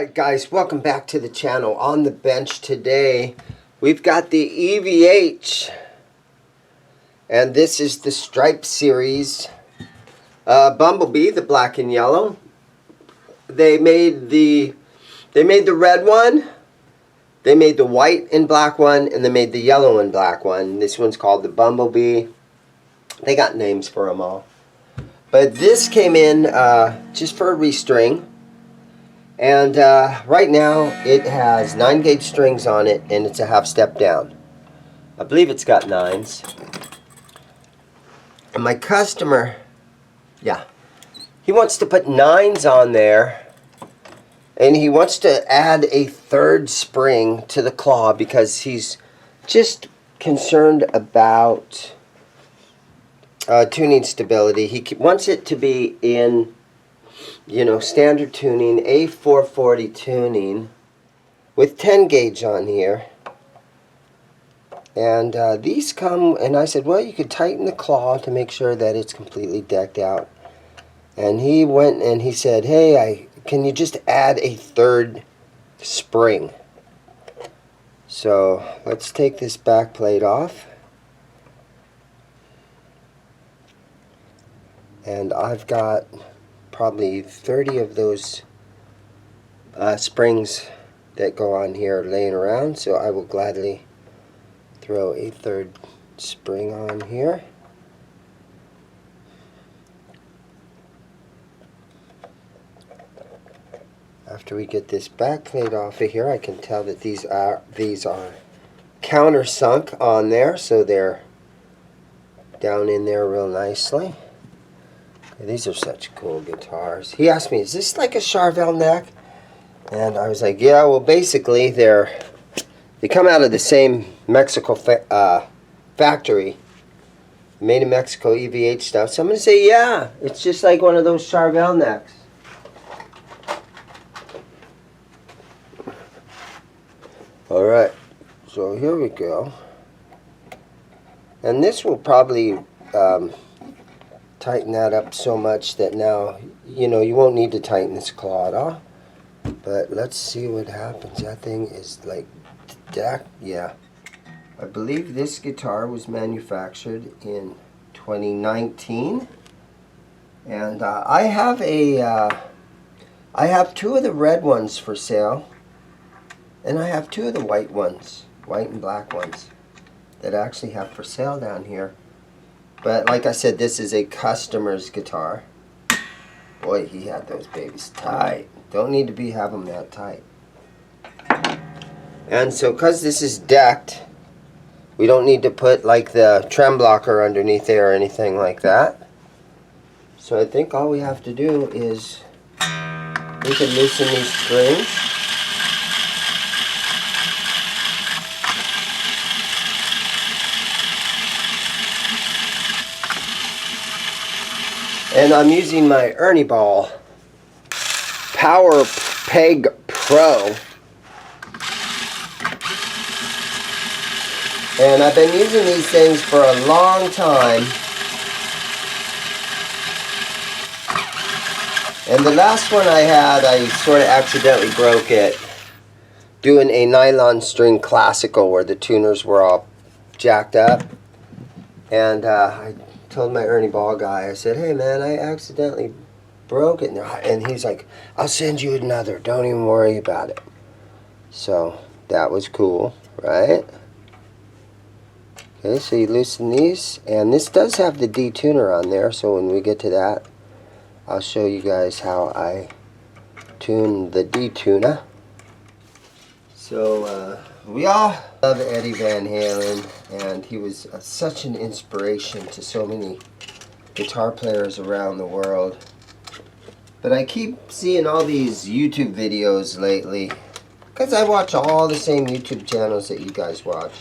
Alright guys, welcome back to the channel. On the bench today, we've got the EVH. And this is the Stripe Series Bumblebee, the black and yellow. They made the red one, they made the white and black one, and they made the yellow and black one. This one's called the Bumblebee. They got names for them all. But this came in just for a restring. And right now it has 9-gauge strings on it, and it's a half step down. I believe it's got 9s. And my customer, yeah, he wants to put 9s on there, and he wants to add a 3rd spring to the claw because he's just concerned about tuning stability. He wants it to be in, you know, standard tuning, A440 tuning with 10 gauge on here. And these come, and I said, well, you could tighten the claw to make sure that it's completely decked out. And he went and he said, hey, can you just add a 3rd spring? So let's take this back plate off. And I've got probably 30 of those springs that go on here laying around, so I will gladly throw a 3rd spring on here. After we get this back plate off of here, I can tell that these are countersunk on there, so they're down in there real nicely. These are such cool guitars. He asked me, is this like a Charvel neck? And I was like, yeah, well, basically, they come out of the same Mexico factory. Made in Mexico, EVH stuff. So I'm going to say, yeah, it's just like one of those Charvel necks. Alright, so here we go. And this will probably tighten that up so much that now, you know, you won't need to tighten this claw at all. But let's see what happens. That thing is like decked. Yeah. I believe this guitar was manufactured in 2019. And I have 2 of the red ones for sale. And I have 2 of the white ones, white and black ones, that I actually have for sale down here. But like I said, this is a customer's guitar. Boy, he had those babies tight. Don't need to have them that tight. And so because this is decked, we don't need to put like the trem blocker underneath there or anything like that. So I think all we have to do is we can loosen these strings. And I'm using my Ernie Ball Power Peg Pro. And I've been using these things for a long time. And the last one I had, I sort of accidentally broke it doing a nylon string classical where the tuners were all jacked up. And I told my Ernie Ball guy, I said, hey man, I accidentally broke it. And he's like, I'll send you another, don't even worry about it. So that was cool, right? Okay, so you loosen these, and this does have the D-tuner on there, so when we get to that, I'll show you guys how I tune the D-tuner. So we all love Eddie Van Halen, and he was such an inspiration to so many guitar players around the world. But I keep seeing all these YouTube videos lately, because I watch all the same YouTube channels that you guys watch.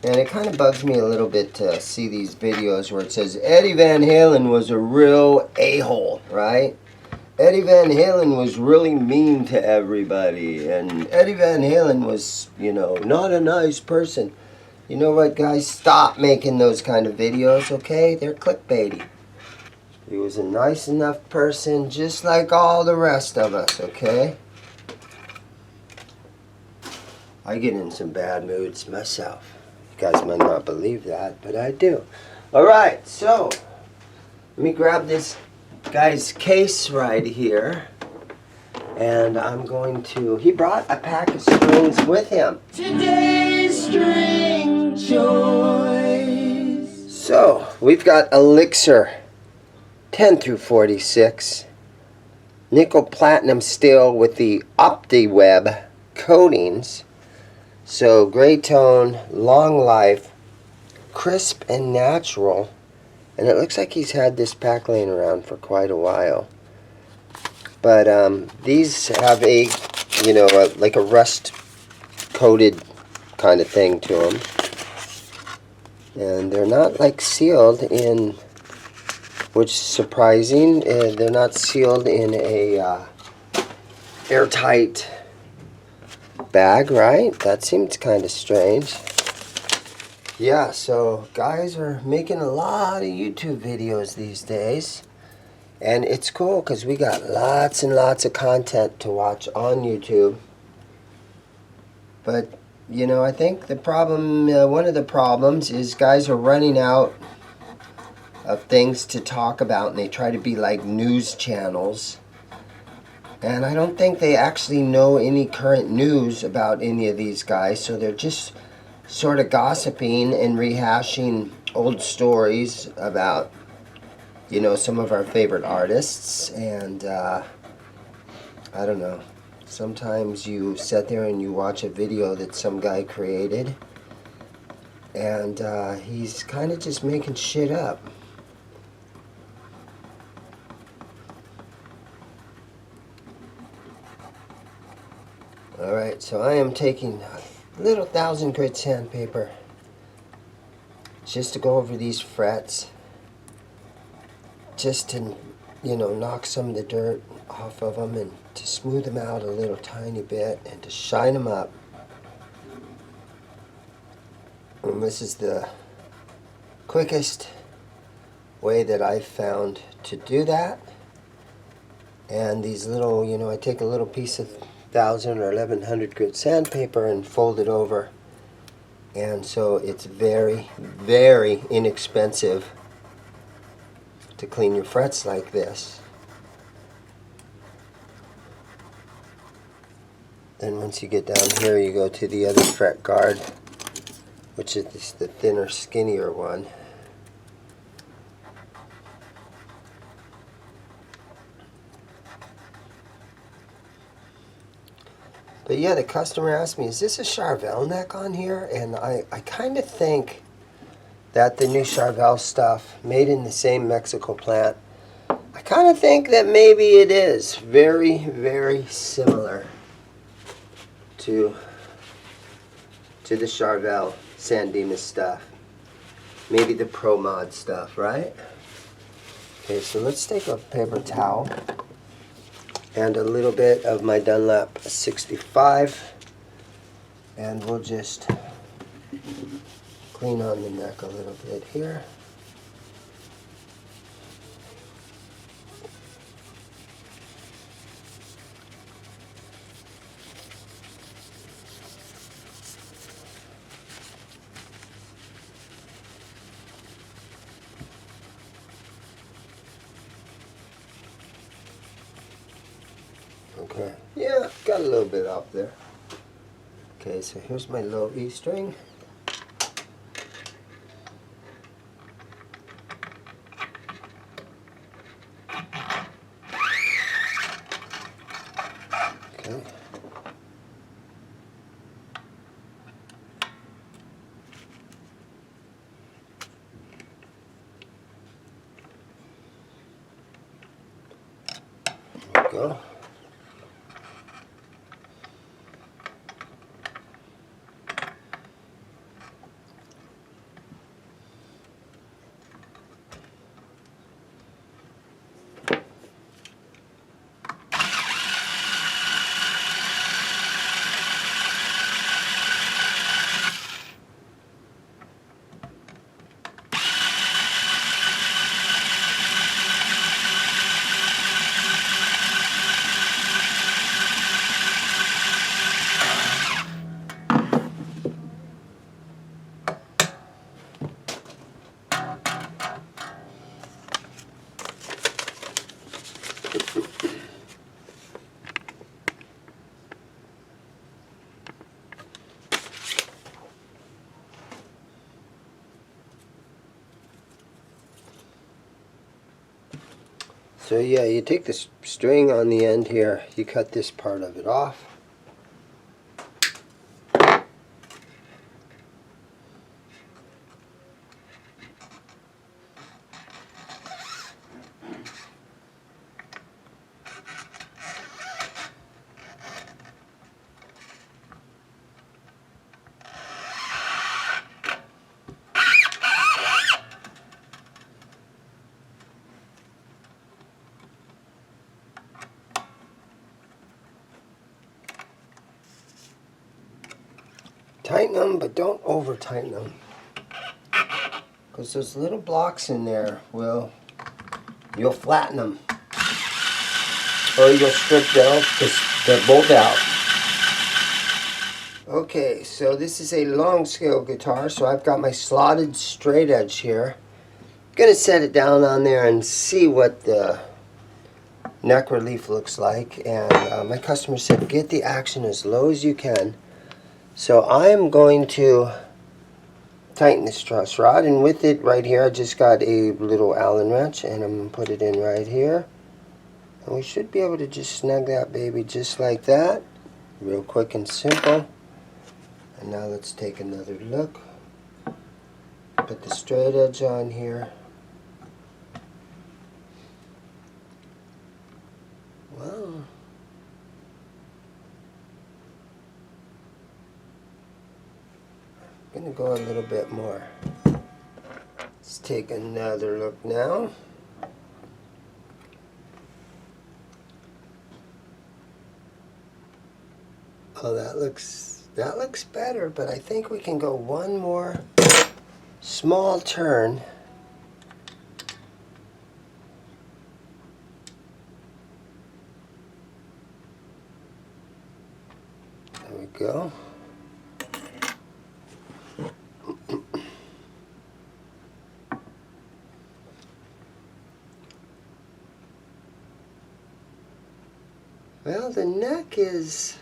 And it kind of bugs me a little bit to see these videos where it says Eddie Van Halen was a real a-hole, right? Eddie Van Halen was really mean to everybody, and Eddie Van Halen was, you know, not a nice person. You know what, guys? Stop making those kind of videos, okay? They're clickbaity. He was a nice enough person, just like all the rest of us, okay? I get in some bad moods myself. You guys might not believe that, but I do. Alright, so let me grab this guy's case right here. And I'm going to... He brought a pack of strings with him. Today's string choice. So, we've got Elixir 10 through 46. Nickel platinum steel with the OptiWeb coatings. So gray tone, long life, crisp and natural. And it looks like he's had this pack laying around for quite a while. But these have a, you know, like a rust coated kind of thing to them. And they're not like sealed in, which is surprising. They're not sealed in a airtight bag, right? That seems kind of strange. Yeah, so guys are making a lot of YouTube videos these days. And it's cool because we got lots and lots of content to watch on YouTube. But, you know, I think the problem, one of the problems is guys are running out of things to talk about, and they try to be like news channels. And I don't think they actually know any current news about any of these guys, so they're just sort of gossiping and rehashing old stories about, you know, some of our favorite artists. And I don't know, sometimes you sit there and you watch a video that some guy created, and he's kind of just making shit up. Alright, so I am taking a little 1000 grit sandpaper just to go over these frets, just to, you know, knock some of the dirt off of them and to smooth them out a little tiny bit and to shine them up. And this is the quickest way that I've found to do that. And these little, you know, I take a little piece of 1000 or 1100 grit sandpaper and fold it over, and so it's very, very inexpensive to clean your frets like this. Then once you get down here, you go to the other fret guard, which is the thinner, skinnier one. But yeah, the customer asked me, is this a Charvel neck on here? And I kind of think that the new Charvel stuff, made in the same Mexico plant, I kind of think that maybe it is very, very similar to the Charvel San Dimas stuff. Maybe the Pro Mod stuff, right? Okay, so let's take a paper towel and a little bit of my Dunlap 65, and we'll just clean on the neck a little bit here. Okay, yeah, got a little bit up there. Okay, so here's my low E string. Okay. There we go. So yeah, you take this string on the end here, you cut this part of it off. Tighten them, but don't over tighten them, because those little blocks in there you'll flatten them, or you'll strip the bolt out. Okay, so this is a long scale guitar, so I've got my slotted straight edge here. I'm gonna set it down on there and see what the neck relief looks like. And my customer said get the action as low as you can. So I'm going to tighten this truss rod, and with it right here I just got a little Allen wrench, and I'm going to put it in right here, and we should be able to just snug that baby just like that, real quick and simple. And now let's take another look. Put the straight edge on here. Wow. I'm going to go a little bit more. Let's take another look now. Oh, that looks better, but I think we can go one more small turn. There we go. Well, the neck it's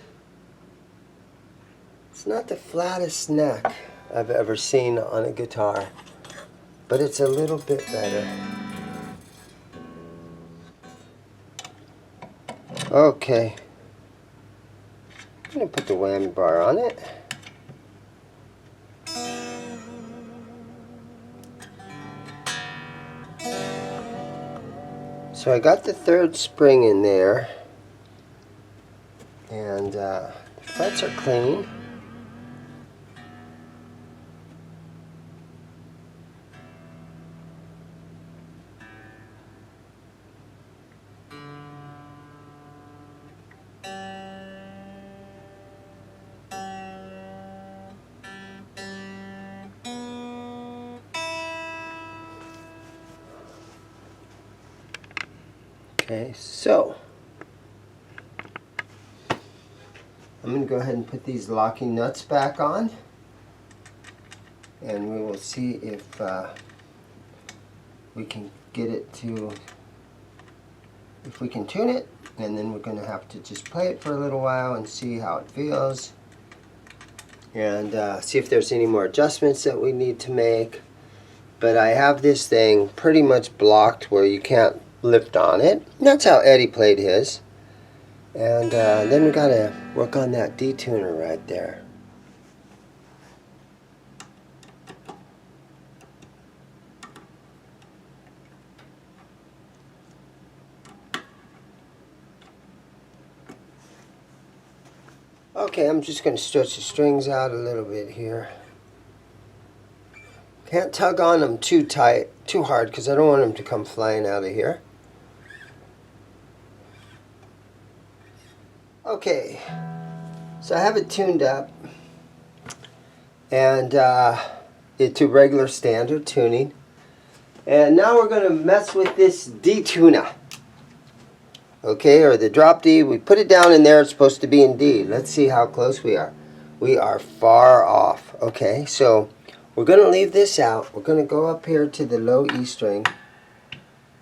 not the flattest neck I've ever seen on a guitar, but it's a little bit better. Okay. I'm going to put the whammy bar on it. So I got the third spring in there, and the frets are clean. Okay, so I'm going to go ahead and put these locking nuts back on, and we will see if we can get it to, if we can tune it, and then we're going to have to just play it for a little while and see how it feels, and see if there's any more adjustments that we need to make. But I have this thing pretty much blocked where you can't lift on it. And that's how Eddie played his. And then we got to work on that detuner right there. Okay, I'm just going to stretch the strings out a little bit here. Can't tug on them too tight, too hard, because I don't want them to come flying out of here. Okay, so I have it tuned up, and to regular standard tuning. And now we're going to mess with this D-tuner. Okay, or the drop D. We put it down in there. It's supposed to be in D. Let's see how close we are. We are far off. Okay, so we're going to leave this out. We're going to go up here to the low E string.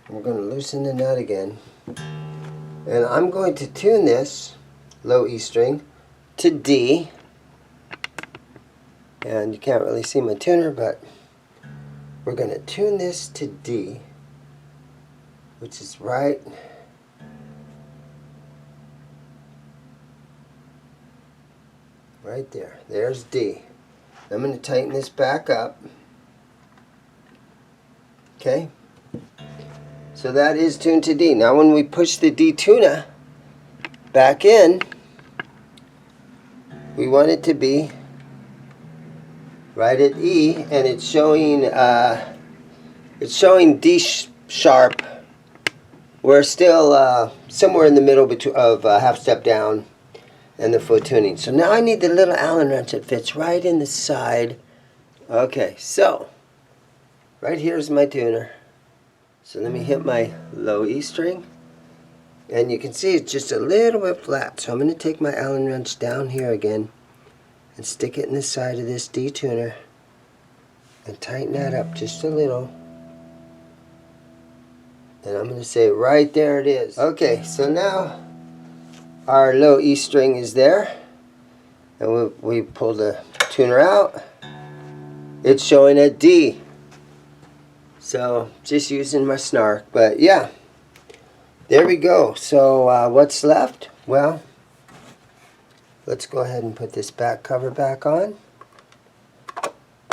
We're going to loosen the nut again. And I'm going to tune this low E string to D. And you can't really see my tuner, but we're going to tune this to D. which is right there. There's D. I'm going to tighten this back up. Okay, so that is tuned to D. Now when we push the D tuner back in, we want it to be right at E, and it's showing D sharp. We're still somewhere in the middle of half step down and the foot tuning. So now I need the little Allen wrench that fits right in the side. Okay, so right here is my tuner. So let me hit my low E string, and you can see it's just a little bit flat. So I'm going to take my Allen wrench down here again and stick it in the side of this D tuner and tighten that up just a little. And I'm going to say right there it is. Okay, so now our low E string is there, and we pull the tuner out. It's showing a D. So just using my snark, but yeah, there we go. So what's left? Well, let's go ahead and put this back cover back on,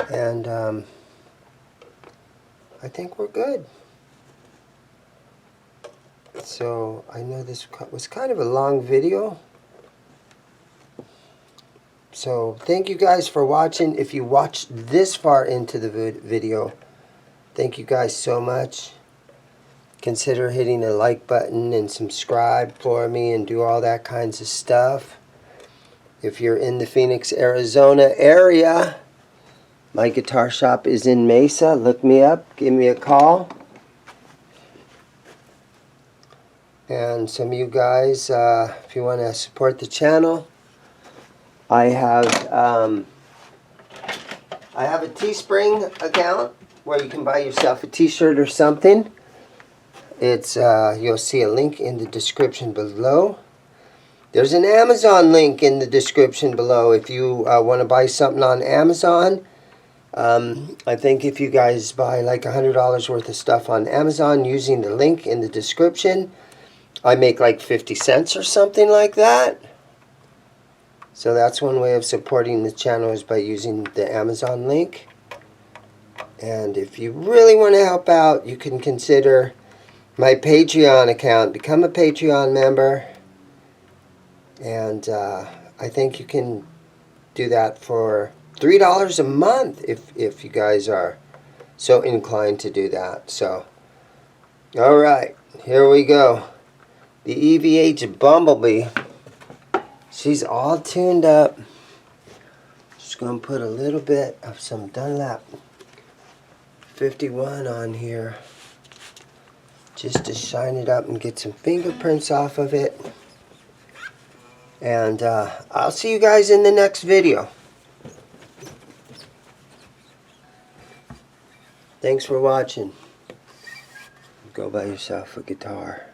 and I think we're good. So I know this was kind of a long video, so thank you guys for watching. If you watched this far into the video, thank you guys so much. Consider hitting the like button and subscribe for me and do all that kinds of stuff. If you're in the Phoenix, Arizona area, my guitar shop is in Mesa. Look me up, give me a call. And some of you guys, if you want to support the channel, I have a Teespring account where you can buy yourself a t-shirt or something. It's you'll see a link in the description below. There's an Amazon link in the description below if you want to buy something on Amazon. I think if you guys buy like $100 worth of stuff on Amazon using the link in the description, I make like 50 cents or something like that. So that's one way of supporting the channel, is by using the Amazon link. And if you really want to help out, you can consider my Patreon account. Become a Patreon member. And I think you can do that for $3 a month if you guys are so inclined to do that. So, alright, here we go. The EVH Bumblebee. She's all tuned up. Just going to put a little bit of some Dunlap 51 on here, just to shine it up and get some fingerprints off of it. And I'll see you guys in the next video. Thanks for watching. Go buy yourself a guitar.